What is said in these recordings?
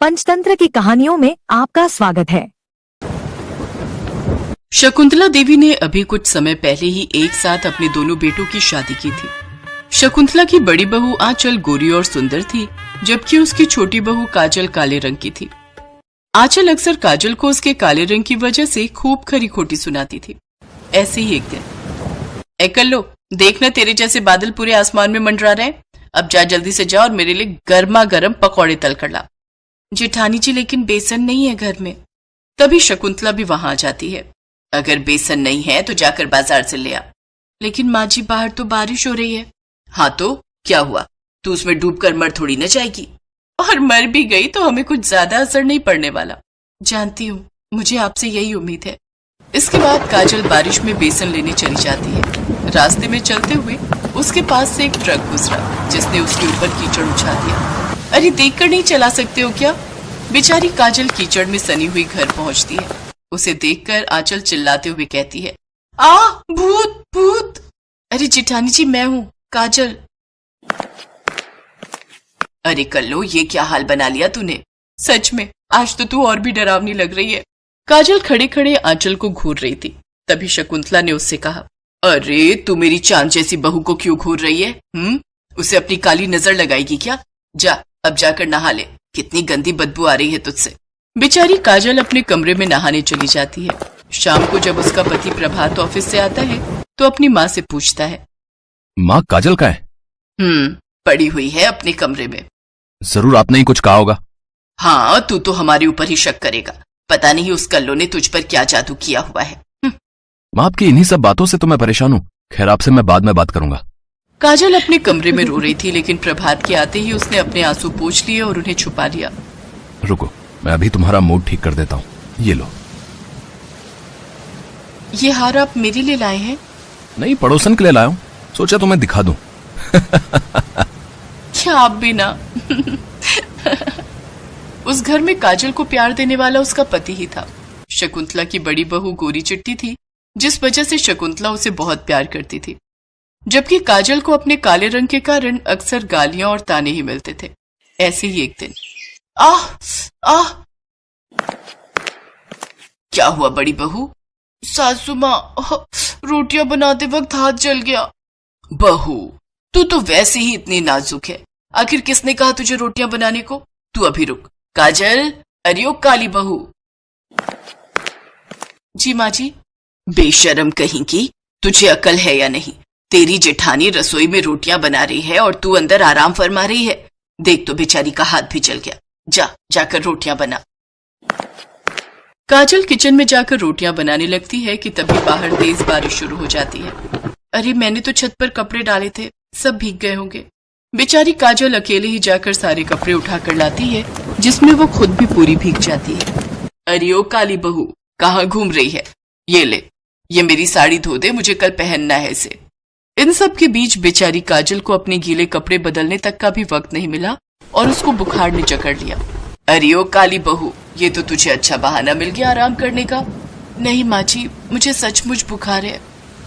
पंचतंत्र की कहानियों में आपका स्वागत है। शकुंतला देवी ने अभी कुछ समय पहले ही एक साथ अपने दोनों बेटों की शादी की थी। शकुंतला की बड़ी बहू आंचल गोरी और सुंदर थी, जबकि उसकी छोटी बहू काजल काले रंग की थी। आंचल अक्सर काजल को उसके काले रंग की वजह से खूब खरी खोटी सुनाती थी। ऐसे ही एक दिन, ए कल्लो, देखना तेरे जैसे बादल पूरे आसमान में मंडरा रहे हैं। अब जा जल्दी से जा और मेरे लिए गर्मा गर्म पकौड़े तल कर ला। जेठानी जी, लेकिन बेसन नहीं है घर में। तभी शकुंतला भी वहां आ जाती है। अगर बेसन नहीं है तो जाकर बाजार से ले आ। लेकिन माँ जी, बाहर तो बारिश हो रही है। हाँ तो क्या हुआ, तू उसमें डूबकर मर थोड़ी न जाएगी। और मर भी गई तो हमें कुछ ज्यादा असर नहीं पड़ने वाला। जानती हूँ, मुझे आपसे यही उम्मीद है। इसके बाद काजल बारिश में बेसन लेने चली जाती है। रास्ते में चलते हुए उसके पास से एक ट्रक गुजरा, जिसने उसके ऊपर कीचड़ उछाल दिया। अरे देखकर नहीं चला सकते हो क्या? बेचारी काजल कीचड़ में सनी हुई घर पहुंचती है। उसे देखकर आंचल चिल्लाते हुए कहती है, आ भूत भूत। अरे जेठानी जी, मैं हूँ काजल। अरे कल्लो, ये क्या हाल बना लिया तूने? सच में आज तो तू और भी डरावनी लग रही है। काजल खड़े खड़े आंचल को घूर रही थी। तभी शकुंतला ने उससे कहा, अरे तू मेरी चांद जैसी बहू को क्यों घूर रही है? उसे अपनी काली नजर लगाएगी क्या? जा अब जाकर नहा ले, कितनी गंदी बदबू आ रही है तुझसे। बेचारी काजल अपने कमरे में नहाने चली जाती है। शाम को जब उसका पति प्रभात ऑफिस से आता है तो अपनी माँ से पूछता है, माँ काजल का है? पड़ी हुई है अपने कमरे में। जरूर आपने ही कुछ कहा होगा। हाँ, तू तो हमारे ऊपर ही शक करेगा। पता नहीं उस कल्लो ने तुझ पर क्या जादू किया हुआ है। माँ, आपकी इन्हीं सब बातों से तो मैं परेशान हूँ। खैर, आपसे मैं बाद में बात करूंगा। काजल अपने कमरे में रो रही थी, लेकिन प्रभात के आते ही उसने अपने आंसू पोंछ लिए और उन्हें छुपा लिया। रुको, मैं अभी तुम्हारा मूड ठीक कर देता हूँ। ये लो। ये हार आप मेरे लिए लाए हैं? नहीं, पड़ोसन के लिए लाया हूँ। सोचा तुम्हें दिखा दूं। क्या आप भी ना। उस घर में काजल को प्यार देने वाला उसका पति ही था। शकुंतला की बड़ी बहू गोरी चिट्टी थी, जिस वजह से शकुंतला उसे बहुत प्यार करती थी, जबकि काजल को अपने काले रंग के कारण अक्सर गालियां और ताने ही मिलते थे। ऐसे ही एक दिन, आह आह। क्या हुआ बड़ी बहू? सासू माँ, रोटियां बनाते वक्त हाथ जल गया। बहू, तू तो वैसे ही इतनी नाजुक है। आखिर किसने कहा तुझे रोटियां बनाने को? तू अभी रुक। काजल, अरे ओ काली बहू। जी माँ जी। बेशरम कहीं की, तुझे अकल है या नहीं? तेरी जेठानी रसोई में रोटियां बना रही है और तू अंदर आराम फरमा रही है। देख तो बेचारी का हाथ भी जल गया। जाकर रोटियां बना। काजल किचन में जाकर रोटियां बनाने लगती है कि तभी बाहर तेज बारिश शुरू हो जाती है। अरे मैंने तो छत पर कपड़े डाले थे, सब भीग गए होंगे। बेचारी काजल अकेले ही जाकर सारे कपड़े उठाकर लाती है, जिसमें वो खुद भी पूरी भीग जाती है। अरे ओ काली बहू, कहाँ घूम रही है? ये ले, ये मेरी साड़ी धो दे, मुझे कल पहनना है इसे। इन सब के बीच बेचारी काजल को अपने गीले कपड़े बदलने तक का भी वक्त नहीं मिला और उसको बुखार ने जकड़ लिया। अरे ओ काली बहू, ये तो तुझे अच्छा बहाना मिल गया आराम करने का। नहीं माँ जी, मुझे सचमुच बुखार है।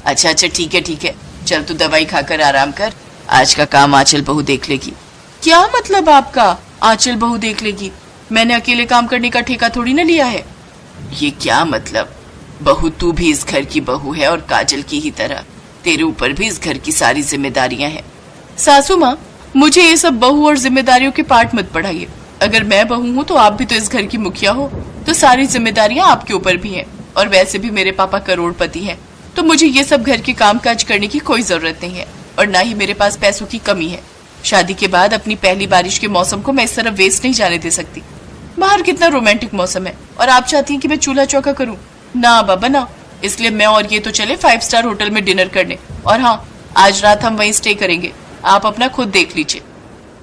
अच्छा ठीक है, चल तू दवाई खाकर आराम कर। आज का काम आंचल बहू देख लेगी। क्या मतलब आपका आंचल बहू देख लेगी? मैंने अकेले काम करने का ठेका थोड़ी ना लिया है। ये क्या मतलब? बहू, तू भी इस घर की बहू है और काजल की ही तरह तेरे ऊपर भी इस घर की सारी जिम्मेदारियां हैं। सासू माँ, मुझे ये सब बहू और जिम्मेदारियों के पाठ मत पढ़ाइए। अगर मैं बहू हूँ तो आप भी तो इस घर की मुखिया हो, तो सारी जिम्मेदारियां आपके ऊपर भी हैं। और वैसे भी मेरे पापा करोड़पति हैं, तो मुझे ये सब घर के काम काज करने की कोई जरूरत नहीं है, और ना ही मेरे पास पैसों की कमी है। शादी के बाद अपनी पहली बारिश के मौसम को मैं इस तरह वेस्ट नहीं जाने दे सकती। बाहर कितना रोमांटिक मौसम है और आप चाहती हैं कि मैं चूल्हा चौका करूं? ना बाबा ना। इसलिए मैं और ये तो चले 5 स्टार होटल में डिनर करने, और हाँ, आज रात हम वहीं स्टे करेंगे। आप अपना खुद देख लीजिए।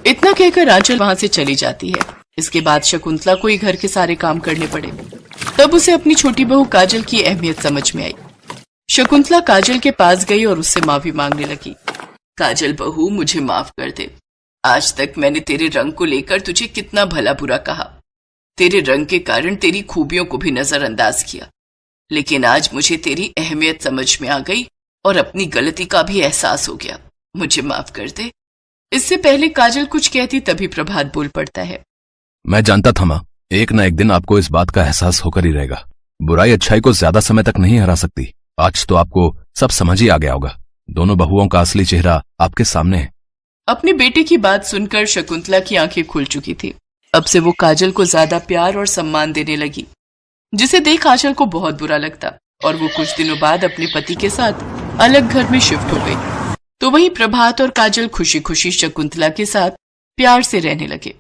इतना कहकर आंचल वहां से चली जाती है। इसके बाद शकुंतला को ही घर के सारे काम करने पड़े। तब उसे अपनी छोटी बहू काजल की अहमियत समझ में आई। शकुंतला काजल के पास गई और उससे माफी मांगने लगी। काजल बहू, मुझे माफ कर दे। आज तक मैंने तेरे रंग को लेकर तुझे कितना भला बुरा कहा। तेरे रंग के कारण तेरी खूबियों को भी नजरअंदाज किया, लेकिन आज मुझे तेरी अहमियत समझ में आ गई और अपनी गलती का भी एहसास हो गया। मुझे माफ कर दे। इससे पहले काजल कुछ कहती तभी प्रभात बोल पड़ता है। मैं जानता था माँ, एक ना एक दिन आपको इस बात का एहसास होकर ही रहेगा। बुराई अच्छाई को ज्यादा समय तक नहीं हरा सकती। आज तो आपको सब समझ ही आ गया होगा। दोनों बहुओं का असली चेहरा आपके सामने है। अपने बेटे की बात सुनकर शकुंतला की आंखें खुल चुकी थी। अब से वो काजल को ज्यादा प्यार और सम्मान देने लगी, जिसे देख आंचल को बहुत बुरा लगता और वो कुछ दिनों बाद अपने पति के साथ अलग घर में शिफ्ट हो गई। तो वहीं प्रभात और काजल खुशी खुशी शकुंतला के साथ प्यार से रहने लगे।